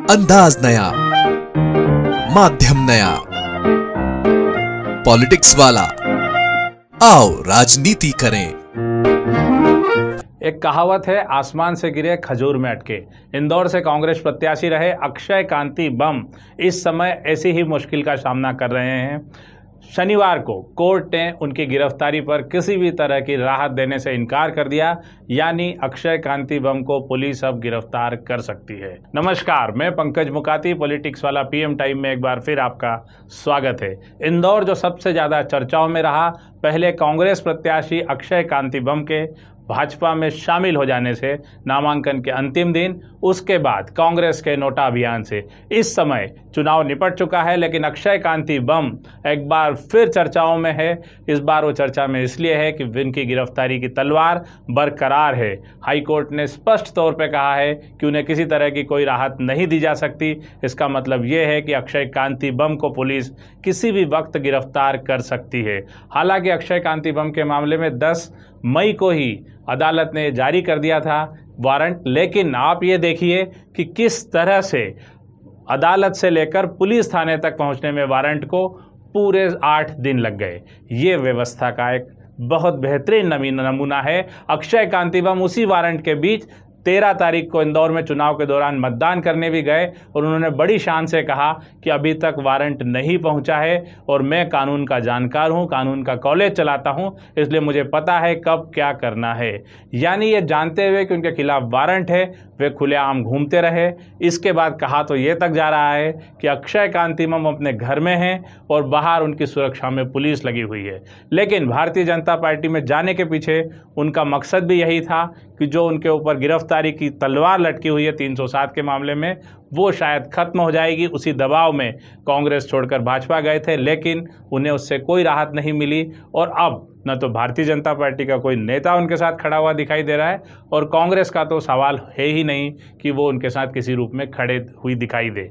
अंदाज नया, माध्यम नया, पॉलिटिक्स वाला, आओ राजनीति करें। एक कहावत है, आसमान से गिरे खजूर में अटके। इंदौर से कांग्रेस प्रत्याशी रहे अक्षय कांति बम इस समय ऐसी ही मुश्किल का सामना कर रहे हैं। शनिवार को कोर्ट ने उनकी गिरफ्तारी पर किसी भी तरह की राहत देने से इनकार कर दिया, यानी अक्षय कांति बम को पुलिस अब गिरफ्तार कर सकती है। नमस्कार, मैं पंकज मुकाती, पॉलिटिक्स वाला पीएम टाइम में एक बार फिर आपका स्वागत है। इंदौर जो सबसे ज्यादा चर्चाओं में रहा, पहले कांग्रेस प्रत्याशी अक्षय कांति बम के भाजपा में शामिल हो जाने से नामांकन के अंतिम दिन, उसके बाद कांग्रेस के नोटा अभियान से इस समय चुनाव निपट चुका है, लेकिन अक्षय कांति बम एक बार फिर चर्चाओं में है। इस बार वो चर्चा में इसलिए है कि इनकी गिरफ्तारी की तलवार बरकरार है। हाईकोर्ट ने स्पष्ट तौर पर कहा है कि उन्हें किसी तरह की कोई राहत नहीं दी जा सकती। इसका मतलब ये है कि अक्षय कांति बम को पुलिस किसी भी वक्त गिरफ्तार कर सकती है। हालांकि अक्षय कांति बम के मामले में 10 मई को ही अदालत ने जारी कर दिया था वारंट, लेकिन आप ये देखिए कि किस तरह से अदालत से लेकर पुलिस थाने तक पहुंचने में वारंट को पूरे 8 दिन लग गए। ये व्यवस्था का एक बहुत बेहतरीन नमूना है। अक्षय कांति बम उसी वारंट के बीच 13 तारीख को इंदौर में चुनाव के दौरान मतदान करने भी गए और उन्होंने बड़ी शान से कहा कि अभी तक वारंट नहीं पहुंचा है और मैं कानून का जानकार हूं, कानून का कॉलेज चलाता हूं, इसलिए मुझे पता है कब क्या करना है। यानी ये जानते हुए कि उनके खिलाफ वारंट है, वे खुलेआम घूमते रहे। इसके बाद कहा तो ये तक जा रहा है कि अक्षय कांति बम अपने घर में हैं और बाहर उनकी सुरक्षा में पुलिस लगी हुई है। लेकिन भारतीय जनता पार्टी में जाने के पीछे उनका मकसद भी यही था कि जो उनके ऊपर गिरफ्तारी की तलवार लटकी हुई है 307 के मामले में, वो शायद खत्म हो जाएगी। उसी दबाव में कांग्रेस छोड़कर भाजपा गए थे, लेकिन उन्हें उससे कोई राहत नहीं मिली और अब न तो भारतीय जनता पार्टी का कोई नेता उनके साथ खड़ा हुआ दिखाई दे रहा है और कांग्रेस का तो सवाल है ही नहीं कि वो उनके साथ किसी रूप में खड़े हुई दिखाई दे।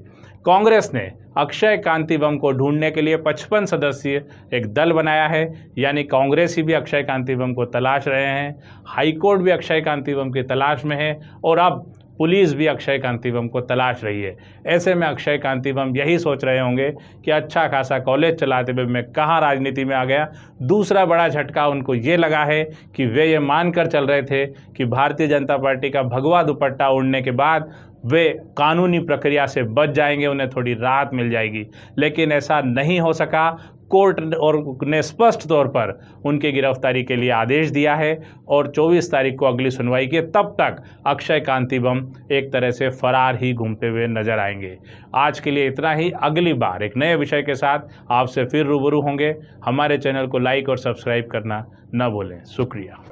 कांग्रेस ने अक्षय कांति बम को ढूंढने के लिए 55 सदस्यीय एक दल बनाया है, यानी कांग्रेसी भी अक्षय कांति बम को तलाश रहे हैं, हाईकोर्ट भी अक्षय कांति बम की तलाश में है और अब पुलिस भी अक्षय कांति बम को तलाश रही है। ऐसे में अक्षय कांति बम यही सोच रहे होंगे कि अच्छा खासा कॉलेज चलाते हुए मैं कहाँ राजनीति में आ गया। दूसरा बड़ा झटका उनको ये लगा है कि वे ये मानकर चल रहे थे कि भारतीय जनता पार्टी का भगवा दुपट्टा उड़ने के बाद वे कानूनी प्रक्रिया से बच जाएंगे, उन्हें थोड़ी राहत मिल जाएगी, लेकिन ऐसा नहीं हो सका। कोर्ट ने स्पष्ट तौर पर उनकी गिरफ्तारी के लिए आदेश दिया है और 24 तारीख को अगली सुनवाई की। तब तक अक्षय कांति बम एक तरह से फरार ही घूमते हुए नजर आएंगे। आज के लिए इतना ही। अगली बार एक नए विषय के साथ आपसे फिर रूबरू होंगे। हमारे चैनल को लाइक और सब्सक्राइब करना न भूलें। शुक्रिया।